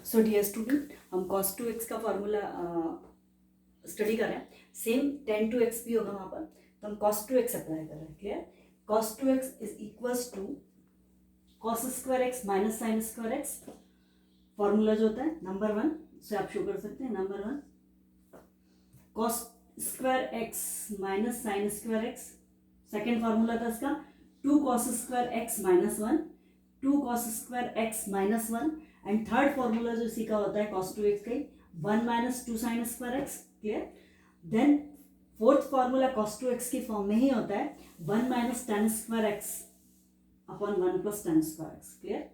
So dear student, हम cos 2x का formula study कर रहे हैं. सेम tan 2x भी होगा वहाँ पर, तो हम cos 2x अप्लाई कर रहे हैं. Clear? cos 2x is equals to cos square x minus sine square x. Formula जो होता है नंबर 1 से आप शो कर सकते हैं. Number 1 cos square x minus sine square x. Second formula था इसका 2 cos square x minus 1, 2 cos square x minus 1. And third formula जो इसी का होता है cos 2x का 1 minus 2 sine square x. Clear? Then fourth formula cos 2x की form में ही होता है 1 minus tan square x upon 1 plus tan square x. Clear?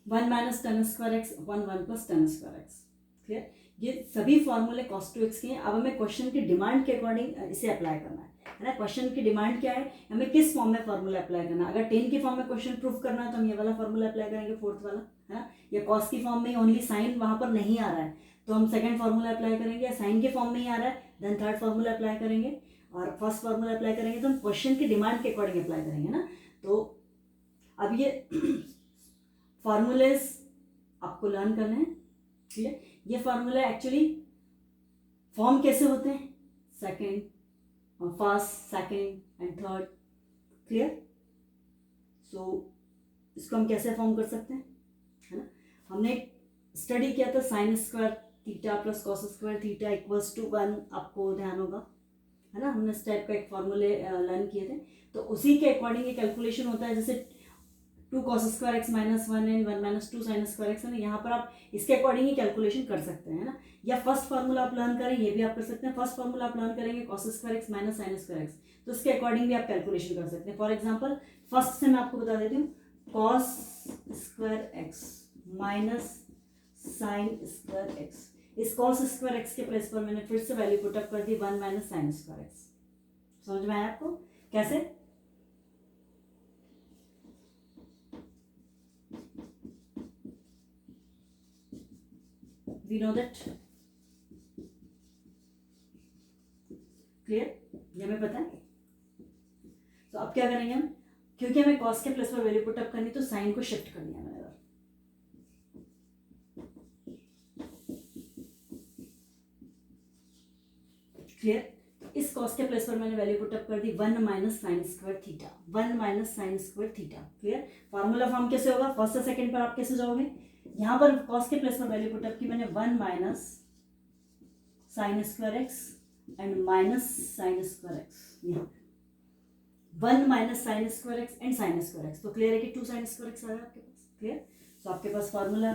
1 minus tan square x upon 1 plus tan square x. Clear? ये सभी फॉर्मूले cos 2x के हैं. अब हमें क्वेश्चन की डिमांड के अकॉर्डिंग इसे अप्लाई करना है ना. क्वेश्चन की डिमांड क्या है, हमें किस फॉर्म में फॉर्मूला अप्लाई करना है. अगर 10 की फॉर्म में क्वेश्चन प्रूफ करना है तो हम ये वाला फॉर्मूला अप्लाई करेंगे, फोर्थ वाला, है ना. या cos की फॉर्म में ओनली साइन वहां पर नहीं आ रहा है तो हम सेकंड फॉर्मूला अप्लाई करेंगे. या साइन के फॉर्म में ही आ रहा है देन थर्ड फॉर्मूला अप्लाई करेंगे. और फर्स्ट फॉर्मूला अप्लाई करेंगे तो हम क्वेश्चन की डिमांड के अकॉर्डिंग अप्लाई करेंगे ना. तो अब ये फॉर्मूलेज आपको लर्न करने हैं. क्लियर? ये फॉर्मूला एक्चुअली फॉर्म कैसे होते हैं, second, first, second and third. Clear? So इसको हम कैसे फॉर्म कर सकते हैं, है ना. हमने स्टडी किया था sine square theta plus cos square theta equals to 1. आपको ध्यान होगा, है ना. हमने इस टाइप का एक फॉर्मूले लर्न किए थे. तो उसी के अकॉर्डिंग ये कैलकुलेशन होता है. जैसे 2 cos square x minus 1 and 1 minus 2 sine square x है ना. यहाँ पर आप इसके अकॉर्डिंग ही कैलकुलेशन कर सकते हैं, है ना. या फर्स्ट फार्मूला आप लर्न करें, ये भी आप कर सकते हैं. फर्स्ट फार्मूला आप लर्न करेंगे cos square x minus sine square x, तो इसके अकॉर्डिंग भी आप कैलकुलेशन कर सकते हैं. फॉर एग्जाम्पल फर्स्ट से मैं आपको बता देती हूँ cos square x minus sine square x. इस cos स्क्वायर एक्स के प्लेस पर मैंने फिर से वैल्यू पुट अप कर दी 1 माइनस साइन स्क्वायर एक्स. समझ में आया आपको कैसे? We know that. क्लियर? ये हमें पता है. तो अब क्या करेंगे हम, क्योंकि हमें cos के प्लस पर वैल्यू पुट अप करनी तो साइन को शिफ्ट करनी है मैंने. क्लियर? इस cos के प्लस पर मैंने वैल्यू पुट अप कर दी 1 minus sine square theta, 1 minus sine square theta. Clear? Formula form कैसे होगा, फर्स्ट से सेकंड पर आप कैसे जाओगे. यहां पर cos के प्लस पर वैल्यू पुट अप की मैंने 1 minus sine square x and minus sine square x. यहाँ 1 minus sine square x and sign square x. तो क्लियर है कि 2 साइन स्क्वायर एक्स आएगा आपके पास. क्लियर? तो आपके पास फॉर्मूला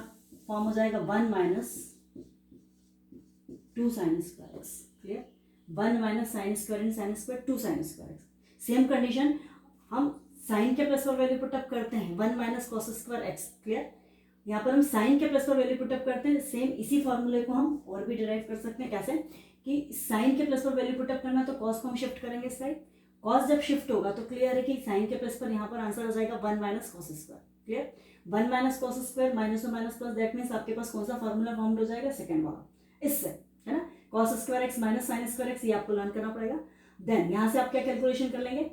फॉर्म हो जाएगा 1 minus 2 sine square x. Clear? 1 minus sine square and sine square 2 sine square x. Same condition हम साइन के प्लस पर वैल्यू पुट अप करते हैं 1 minus cos square x. Clear? यहाँ पर हम साइन के प्लस पर वैल्यू पुट अप करते हैं. सेम इसी फॉर्मूले को हम और भी डिराइव कर सकते हैं. कैसे कि साइन के प्लस पर वैल्यू पुट अप करना तो कॉस को हम शिफ्ट करेंगे इस साइड. कॉस जब शिफ्ट होगा तो क्लियर है कि साइन के प्लस पर यहाँ पर आंसर हो जाएगा 1 minus cos square. Clear? 1 minus cos square minus और माइनस प्लस, दैट मीन्स आपके पास कौन सा फॉर्मूला फॉर्म हो जाएगा, सेकंड वाला. इससे, है ना, cos square x minus sine square x, ये आपको लर्न करना पड़ेगा. देन यहाँ से आप क्या कैलकुलेशन कर लेंगे,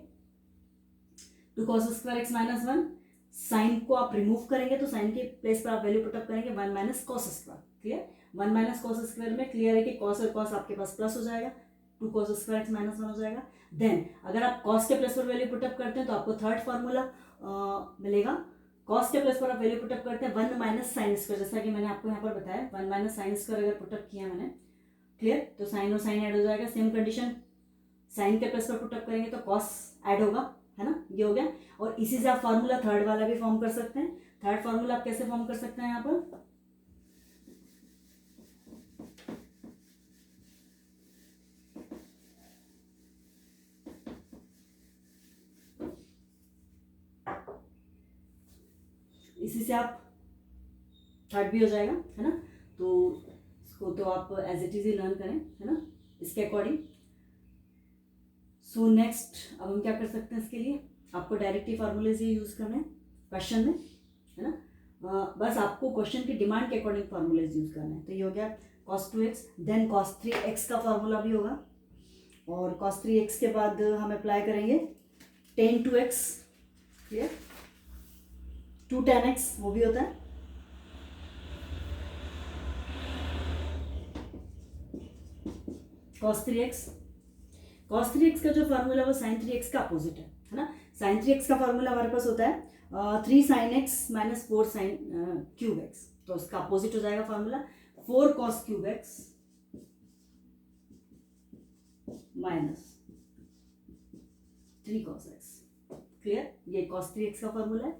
2 cos square x minus 1. Sine को आप रिमूव करेंगे तो साइन के प्लेस पर आप वैल्यू पुट अप करेंगे 1 minus cos square. Clear? 1 minus cos square में क्लियर है कि कॉस और कॉस आपके पास प्लस हो जाएगा, 2 cos स्क्वायर एक्स माइनस 1 हो जाएगा. देन अगर आप कॉस के प्लस पर वैल्यू पुट अप करते हैं तो आपको थर्ड फॉर्मूला मिलेगा. कॉस के प्लस पर आप वैल्यू पुट अप करते हैं 1 माइनस साइन स्क्वायर, जैसा कि मैंने आपको यहाँ पर बताया 1 माइनस साइन स्क्वायर अगर पुट अप किया मैंने. क्लियर? तो साइन और साइन ऐड हो जाएगा. सेम कंडीशन साइन के प्लस पर पुट अप करेंगे तो कॉस ऐड होगा, है ना. ये हो गया. और इसी से आप फॉर्मूला थर्ड वाला भी फॉर्म कर सकते हैं. थर्ड फॉर्मूला आप कैसे फॉर्म कर सकते हैं यहाँ पर, इसी से आप थर्ड भी हो जाएगा, है ना. तो इसको तो आप एज इट इज ही लर्न करें, है ना, इसके अकॉर्डिंग. सो नेक्स्ट अब हम क्या कर सकते हैं, इसके लिए आपको डायरेक्ट ही फार्मूलेज ही यूज करने हैं क्वेश्चन में, है ना. बस आपको क्वेश्चन की डिमांड के अकॉर्डिंग फार्मूलेज यूज करना है. तो ये हो गया cos 2x. Then cos 3x का फार्मूला भी होगा. और cos 3x के बाद हम अप्लाई करेंगे tan 2x. Clear? 2 tan x वो भी होता है. cos 3x, cos 3x का जो फार्मूला वो sin 3x का अपोजिट है ना। sin 3x का फार्मूला हमारे पास होता है 3 sin x minus 4 sin cube x, तो उसका अपोजिट हो जाएगा formula 4 cos cube x minus 3 cos x। Clear, ये cos 3x का फार्मूला है।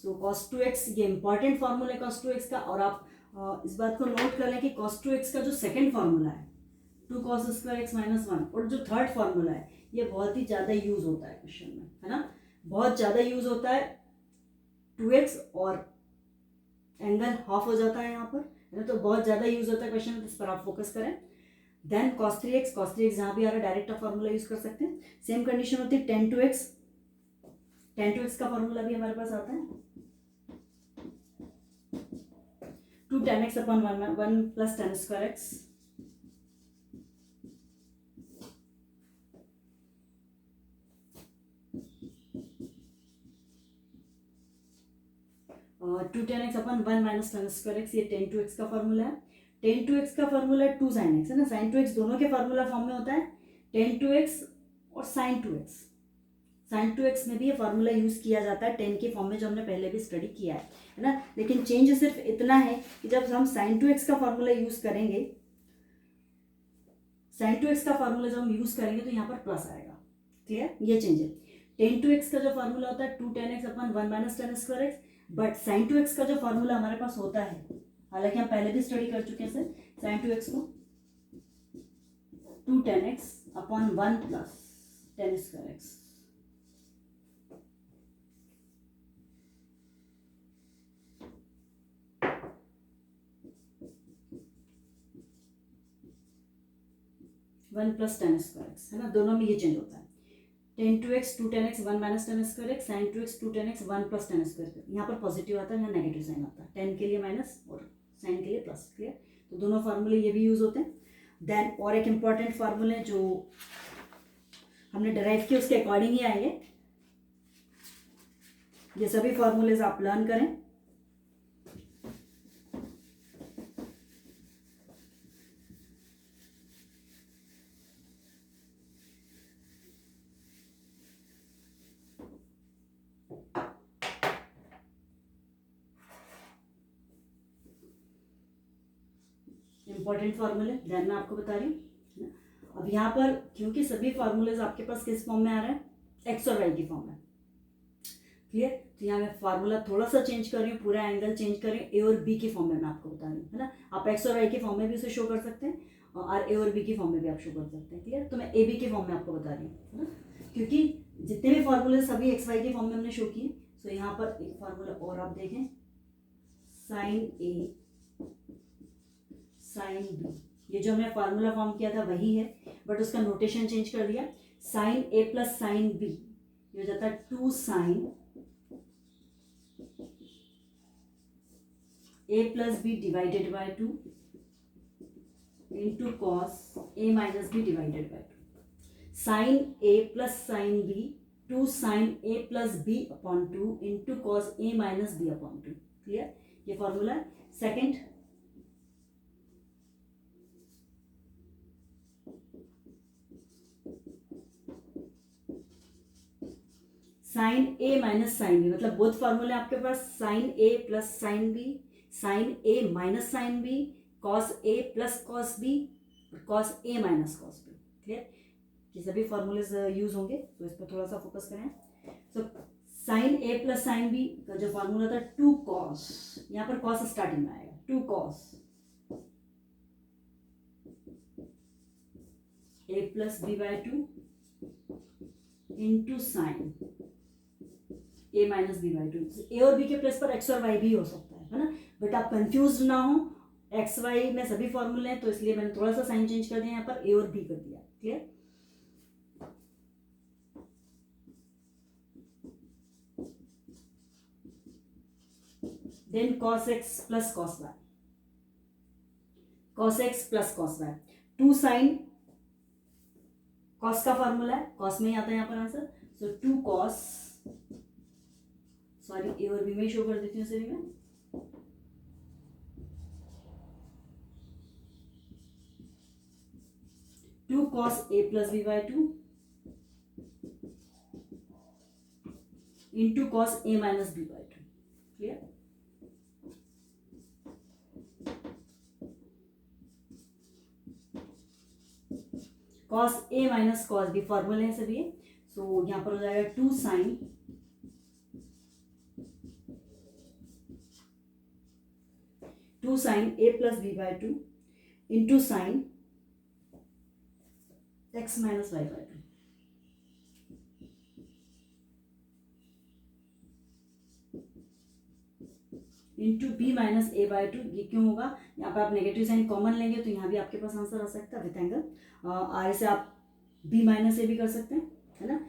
सो cos 2x ये इंपॉर्टेंट फार्मूला है cos 2x का, और आप इस बात को नोट कर लें कि cos 2x का जो सेकेंड फार्मूला है 2 cos स्क्वायर x माइनस 1, और जो थर्ड फार्मूला है ये बहुत ही ज़्यादा यूज होता है क्वेश्चन में, है ना, बहुत ज़्यादा यूज होता है 2x, और एंगल हाफ हो जाता है यहाँ पर, है ना, तो बहुत ज़्यादा यूज होता है क्वेश्चन में, तो इस पर आप फोकस करें। देन cos 3x जहाँ भी आ रहा है डायरेक्ट आप फार्मूला यूज कर सकते हैं। सेम कंडीशन होती है tan 2x का फार्मूला भी हमारे पास आता है 2 tan x upon 1 plus tan square x, और 2 tan x upon 1 minus tan square x, ये tan 2x का फार्मूला है। tan 2x का फार्मूला 2 sin x है ना, sin 2x दोनों के फार्मूला फॉर्म में होता है tan 2x और sin 2x। sin 2x में भी ये फार्मूला यूज किया जाता है tan के फॉर्म में, जो हमने पहले भी स्टडी किया है ना, लेकिन चेंज सिर्फ इतना है कि जब हम sin 2x का फार्मूला यूज करेंगे, sin 2x का फार्मूला जब हम यूज करेंगे तो यहाँ पर प्लस आएगा। क्लियर, ये चेंज है। tan 2x का जो फार्मूला होता है 2 tan x upon 1 minus tan square x, but sin 2x का जो फार्मूला हमारे पास होता है, हालांकि हम पहले भी स्टडी कर चुके हैं sin 2x को 2 tan x upon 1 plus tan square x। One plus tan square x, है ना, दोनों में ये चेंज होता है। tan 2x 2 tan x 1 minus tan square x, sin 2x 2 tan x 1 plus tan square. यहाँ पर पॉजिटिव आता है, यहाँ नेगेटिव साइन आता है, tan के लिए माइनस और sin के लिए प्लस। क्लियर, तो दोनों फार्मूले ये भी यूज होते हैं। देन और एक इम्पॉर्टेंट फार्मूले जो हमने डिराइव किए उसके अकॉर्डिंग ही आएंगे, ये सभी फार्मूलेज आप लर्न करें। इंपॉर्टेंट फार्मूले ध्यान में आपको बता रही हूँ। अब यहाँ पर क्योंकि सभी फार्मूलेज आपके पास किस फॉर्म में आ रहे हैं, एक्स और वाई की फॉर्म में। क्लियर, तो यहाँ मैं फार्मूला थोड़ा सा चेंज कर रही हूँ, पूरा एंगल चेंज कर रही हूँ, ए और बी की फॉर्म में मैं आपको बता रही हूँ, है ना। आप एक्स और वाई की फॉर्म में भी उसे शो कर सकते हैं, और ए और बी की फॉर्म में भी आप शो कर सकते हैं। क्लियर, तो मैं ए बी की फॉर्म में आपको बता रही हूँ, है ना, क्योंकि जितने भी फार्मूले सभी एक्स वाई की फॉर्म में हमने शो किए। सो यहाँ पर एक फार्मूला और आप देखें, साइन ए साइन बी, ये जो हमने फार्मूला फॉर्म किया था वही है, बट उसका नोटेशन चेंज कर दिया। Sine A plus sine B, ये हो जाता है 2 sine A plus B divided by 2 into cos A minus B divided by 2। Sine A plus sine B 2 sine A plus B upon 2 into cos A minus B upon 2। Clear, ये formula. Second, sine A minus sine B, मतलब both फार्मूले आपके पास sine A plus sine B, sine A minus sine B, cos A plus cos B, और cos A minus cos B. Clear, ये सभी फार्मूलेज use होंगे, तो इस पर थोड़ा सा फोकस करें। So sine A plus sine B का जो फार्मूला था 2 कॉस, यहाँ पर कॉस स्टार्टिंग में आएगा, 2 cos A plus B by 2 into sine A minus B by 2। A और बी के प्लेस पर एक्स और वाई भी हो सकता है ना, बट आप कंफ्यूज ना हो, एक्स वाई में सभी फॉर्मूले हैं, तो इसलिए मैंने थोड़ा सा साइन चेंज कर दिया, यहाँ पर ए और बी कर दिया। Clear, then cos x plus cos y, cos x plus cos y 2 sine, cos का फॉर्मूला है, cos में ही आता है यहाँ पर answer. So 2 cos, sorry A और बी में शो कर देती हूँ सभी में, 2 cos A plus B by 2 into cos A minus B by 2. Clear? Cos A minus cos B फॉर्मूले हैं सभी. सो यहां पर हो जाएगा 2 sine A plus B by 2 into sine X minus Y by 2. Into B minus A by 2. ये क्यों होगा? यहाँ पे आप नेगेटिव साइन कॉमन लेंगे तो यहाँ भी आपके पास आंसर आ सकता है विथ एंगल. आर से आप बी माइनस ए भी कर सकते हैं, है ना.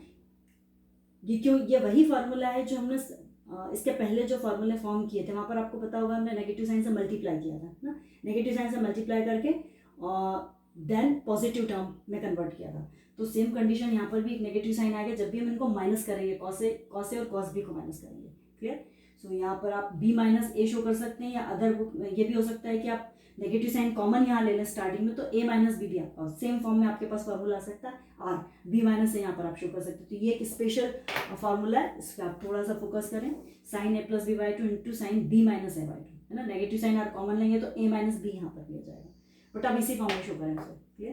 ये क्यों? ये वही फॉर्मूला है जो हमने इसके पहले जो फॉर्मूले फॉर्म किए थे वहाँ पर आपको पता होगा हमने नेगेटिव साइन से मल्टीप्लाई किया था ना. नेगेटिव साइन से मल्टीप्लाई करके देन पॉजिटिव टर्म में कन्वर्ट किया था. तो सेम कंडीशन यहाँ पर भी एक नेगेटिव साइन आएगा जब भी हम इनको माइनस करेंगे, कॉस ए और कॉस बी को माइनस करेंगे. क्लियर? सो यहाँ पर आप b माइनस ए शो कर सकते हैं, या अदर ये भी हो सकता है कि आप नेगेटिव साइन कॉमन यहाँ ले लें स्टार्टिंग में, तो a माइनस बी भी आपका सेम फॉर्म में आपके पास फॉर्मूला आ सकता है r. b माइनस ए यहाँ पर आप शो कर सकते हैं. तो ये एक स्पेशल फॉर्मूला है, इस पर आप थोड़ा सा फोकस करें. Sine A plus B by 2 into sine B minus A by 2, है ना. नेगेटिव साइन r कॉमन लेंगे तो a माइनस बी यहाँ पर दिया जाएगा, बट आप इसी फॉर्म में शो करें सर. क्लियर?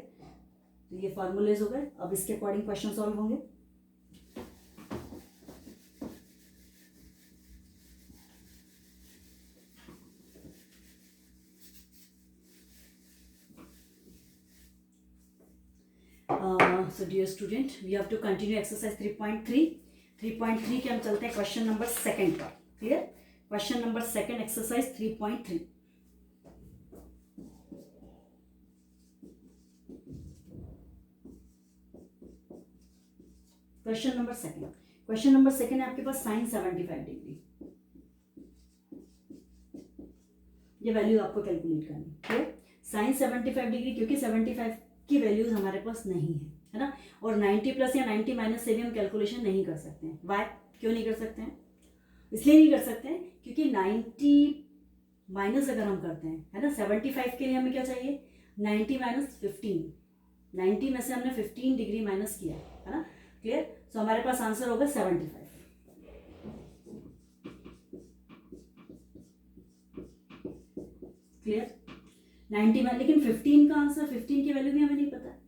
तो ये फॉर्मूलेज हो गए. अब इसके अकॉर्डिंग क्वेश्चन सॉल्व होंगे. So dear student, we have to continue exercise 3.3. 3.3 के हम चलते हैं क्वेश्चन नंबर सेकंड पर. Clear? Question number second exercise 3.3. Question number second है आपके पास साइन 75 डिग्री. ये वैल्यू आपको कैलकुलेट करनी है. साइन 75 डिग्री, क्योंकि 75 की वैल्यूज हमारे पास नहीं है ना. और 90 प्लस या 90 माइनस से भी हम कैलकुलेशन नहीं कर सकते हैं. वाई? क्यों नहीं कर सकते हैं? इसलिए नहीं कर सकते हैं क्योंकि 90 माइनस अगर हम करते हैं, है ना, 75 के लिए हमें क्या चाहिए? 90 माइनस 15. 90 में से हमने 15 डिग्री माइनस किया, है ना. क्लियर? सो हमारे पास आंसर होगा 75. क्लियर? 90 में, लेकिन 15 का आंसर, 15 की वैल्यू भी हमें नहीं पता है.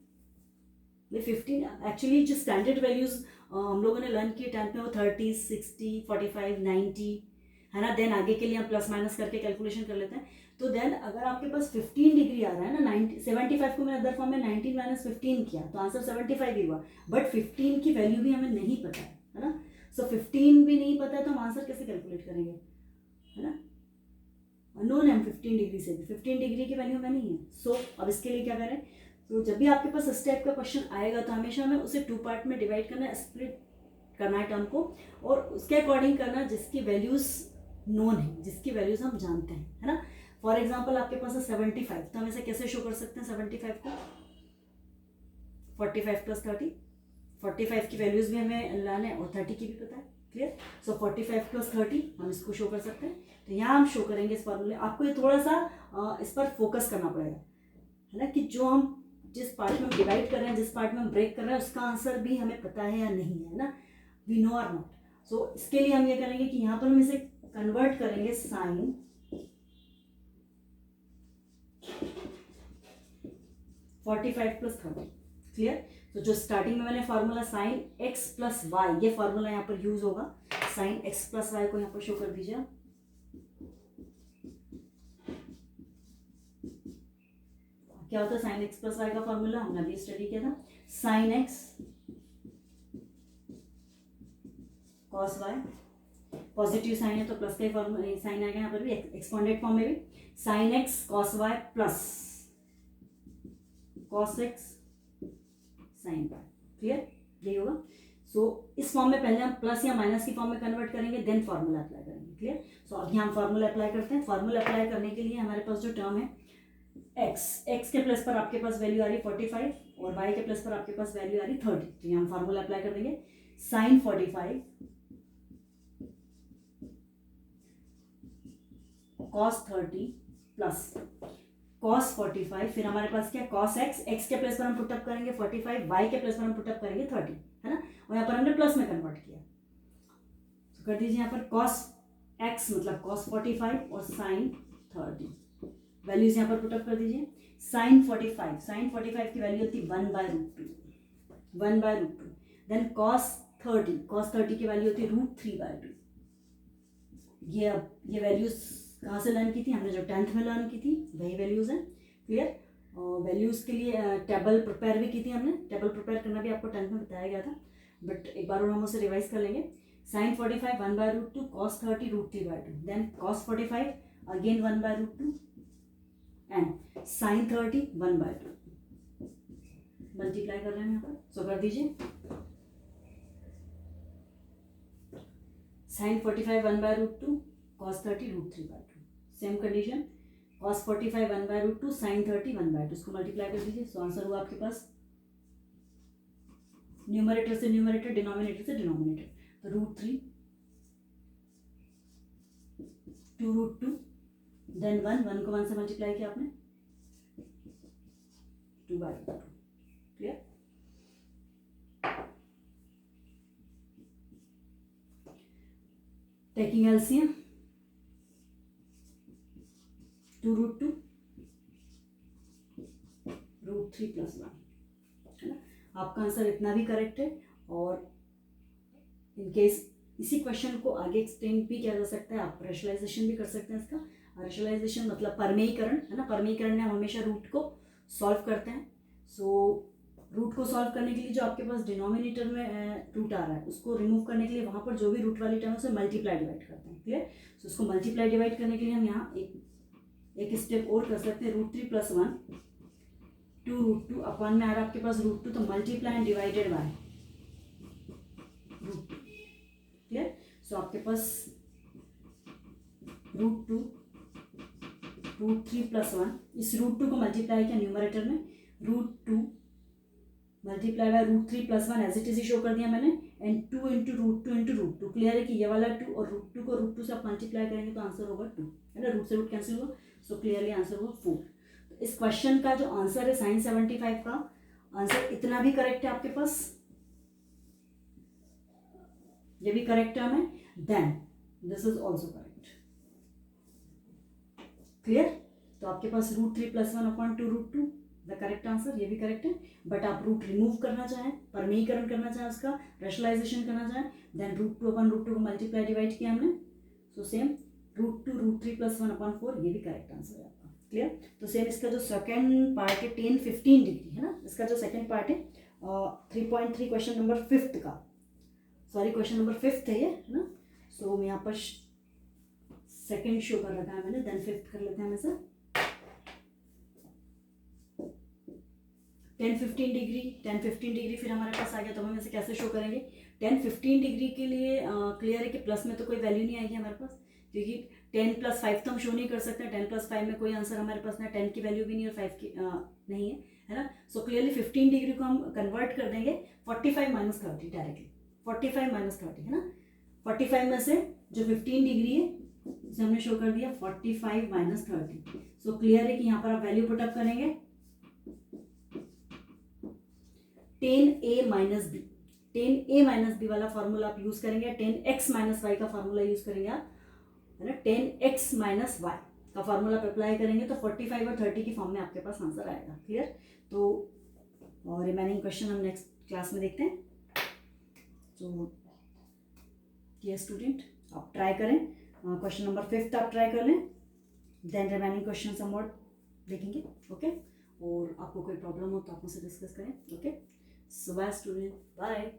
ये 15 एक्चुअली जो स्टैंडर्ड वैल्यूज हम लोगों ने लर्न किए 10th में वो 30, 60, 45, 90, है ना. देन आगे के लिए हम प्लस माइनस करके कैलकुलेशन कर लेते हैं. तो देन अगर आपके पास 15 डिग्री आ रहा है ना, 75 को मैंने अदर फॉर्म में 19 माइनस 15 किया तो आंसर 75 ही हुआ. बट 15 की वैल्यू भी हमें नहीं पता है ना. सो 15 भी नहीं पता है तो हम आंसर कैसे कैलकुलेट करेंगे, है ना. अननोन है 15 डिग्री से भी, 15 डिग्री की वैल्यू में नहीं है. सो अब इसके लिए क्या करें? तो जब भी आपके पास इस टाइप का क्वेश्चन आएगा तो हमेशा हमें उसे 2 पार्ट में डिवाइड करना है, स्प्लिट करना है टर्म को, और उसके अकॉर्डिंग करना जिसकी वैल्यूज नोन है, जिसकी वैल्यूज हम जानते हैं, है ना. फॉर एग्जाम्पल आपके पास है 75, तो हम इसे कैसे शो कर सकते हैं 75 को? 45 प्लस 30. 45 की वैल्यूज भी हमें लाने और 30 की भी पता है. क्लियर? सो 45 प्लस 30 हम इसको शो कर सकते हैं. तो यहाँ हम शो करेंगे इस फॉर्मूले. आपको ये थोड़ा सा इस पर फोकस करना पड़ेगा, है ना, कि जो हम जिस पार्ट में डिवाइड कर रहे हैं, जिस पार्ट में हम ब्रेक कर रहे हैं, उसका आंसर भी हमें पता है या नहीं है ना. We know are not. So इसके लिए हम ये करेंगे कि यहाँ पर हम इसे कन्वर्ट करेंगे साइन 45 प्लस 30. क्लियर? तो जो स्टार्टिंग में मैंने formula sine x plus y, ये फॉर्मूला यहाँ पर यूज होगा. साइन एक्स प्लस वाई को यहाँ पर शो कर दीजिए. क्या होता है साइन एक्स प्लस वाई का फॉर्मूला? हमने अभी स्टडी किया था. Sine x cos y, positive sine है तो प्लस का फॉर्मूला साइन आएगा यहाँ पर भी, एक्सपोनेंट फॉर्म में भी. Sine x cos y plus cos x sine y. Clear? यही होगा. सो इस फॉर्म में पहले हम प्लस या माइनस की फॉर्म में कन्वर्ट करेंगे, देन फॉर्मूला अप्लाई करेंगे. क्लियर? सो अभी हम फॉर्मूला अप्लाई करते हैं. फॉर्मूला अप्लाई करने के लिए हमारे पास जो टर्म है एक्स के प्लस पर आपके पास वैल्यू आ रही 45 और वाई के प्लस पर आपके पास वैल्यू आ रही 30. तो यहाँ हम फॉर्मूला अप्लाई कर देंगे. साइन 45 कॉस 30 प्लस cos 45, फिर हमारे पास क्या cos x, x के प्लेस पर हम पुटअप करेंगे 45, y के प्लेस पर हम पुटअप करेंगे 30, है ना, और यहाँ पर हमने प्लस में कन्वर्ट किया। तो कर दीजिए यहाँ पर cos x मतलब cos 45 और sin 30, वैल्यूज यहाँ पर पुटअप कर दीजिए। sin 45 की वैल्यू होती है 1/√2, 1/√2। देन cos 30 की वैल्यू होती है √3/2। ये वैल्यूज कहाँ से लर्न की थी हमने, जो 10th में लर्न की थी वही वैल्यूज हैं। क्लियर। वैल्यूज के लिए टेबल प्रिपेयर भी की थी हमने, टेबल प्रिपेयर करना भी आपको 10th में बताया गया था, बट एक बार और हम उसे रिवाइज कर लेंगे। sin 45 1/√2, cos 30 √3/2, then cos 45 again 1/√2 and sin 30 1/2। Multiply कर रहे हैं यहाँ पर, सो कर दीजिए। sin 45 1/√2, cos 30 √3/2, same condition cos 45 1/√2, sin 30 1/2, इसको मल्टीप्लाई कर दीजिए। सो आंसर हुआ आपके पास न्यूमरेटर से न्यूमरेटर, डिनोमिनेटर से डिनोमिनेटर, तो √3 2√2 देन 1 को 1 से मल्टीप्लाई किया आपने 2/2। क्लियर। टेकिंग एलसीएम 2√2 √3 + 1, है ना। आपका आंसर इतना भी करेक्ट है। और इन केस इसी क्वेश्चन को आगे एक्सटेंड भी किया जा सकता है, आप रेशनलाइजेशन भी कर सकते हैं इसका। रेशनलाइजेशन मतलब परमेयीकरण, है ना। परमेयीकरण में हम हमेशा रूट को सॉल्व करते हैं। सो रूट को सॉल्व करने के लिए जो आपके पास डिनोमिनेटर में रूट आ रहा है उसको रिमूव करने के लिए वहाँ पर जो भी रूट वाली टर्म है उसे मल्टीप्लाई डिवाइड करते हैं। क्लियर। सो उसको मल्टीप्लाई डिवाइड करने के लिए हम यहाँ एक स्टेप और कर सकते हैं। √3 + 1 2√2 अपॉन में आ रहा है आपके पास √2, तो multiply and divided by √2। Clear. So आपके पास √2 √3 + 1, इस √2 को मल्टीप्लाई किया न्यूमरेटर में, √2 multiply by √3 + 1 as it is ही शो कर दिया मैंने, एंड 2 × √2 क्लियर है कि ये वाला 2 और √2 को √2 से आप मल्टीप्लाई करेंगे तो आंसर होगा 2, है ना। रूट से रूट कैंसिल हुआ, सो क्लियरली आंसर हुआ 4। तो इस क्वेश्चन का जो आंसर है sin 75 का आंसर इतना भी करेक्ट है आपके पास, ये भी करेक्ट टर्म है, then this is also correct. Clear. तो आपके पास √3 + 1 अपॉन 2√2 द करेक्ट आंसर, ये भी करेक्ट है। बट आप रूट रिमूव करना चाहें, परमेयीकरण करना चाहें, उसका रेशनलाइजेशन करना चाहें, देन √2 अपॉन √2 को मल्टीप्लाई डिवाइड किया हमने, सो सेम √2 √3 + 1 अपॉन 4, ये भी करेक्ट आंसर है आपका। क्लियर। तो सेम इसका जो सेकंड पार्ट है 10-15 डिग्री, है ना, इसका जो सेकंड पार्ट है 3.3 क्वेश्चन नंबर 5 का, सॉरी क्वेश्चन नंबर 5 है ये, है ना। सो मैं यहाँ पर सेकंड शो कर रखा है मैंने, देन 5 कर लेते हैं हम इसे। 10-15 डिग्री फिर हमारे पास आ गया, तो हम इसे कैसे शो करेंगे। 10-15 डिग्री के लिए क्लियर है कि प्लस में तो कोई वैल्यू नहीं आएगी हमारे पास, क्योंकि 10 + 5 तो हम शो नहीं कर सकते। 10 + 5 में कोई आंसर हमारे पास ना 10 की वैल्यू भी नहीं और 5 की नहीं है ना। सो क्लियरली 15 डिग्री को हम कन्वर्ट कर देंगे 45 - 30 डायरेक्टली, 45 - 30, है ना। 45 में से जो 15 डिग्री है उसे हमने शो कर दिया 45 - 30। सो क्लियर है कि यहाँ पर आप वैल्यू पुटअप करेंगे 10a - b, 10a - b वाला फॉर्मूला आप यूज करेंगे, 10x - y का फॉर्मूला यूज करेंगे आप, है ना। 10x - y का फॉर्मूला अप्लाई करेंगे तो 45 और 30 की फॉर्म में आपके पास आंसर आएगा। क्लियर। तो और रिमेनिंग क्वेश्चन हम नेक्स्ट क्लास में देखते हैं। तो ये स्टूडेंट आप ट्राई करें, क्वेश्चन नंबर 5 आप ट्राई कर लें, देन रिमेनिंग क्वेश्चन हम और देखेंगे। ओके। और आपको कोई प्रॉब्लम हो तो आप मुझसे डिस्कस करें। ओके। सो बाय स्टूडेंट, बाय।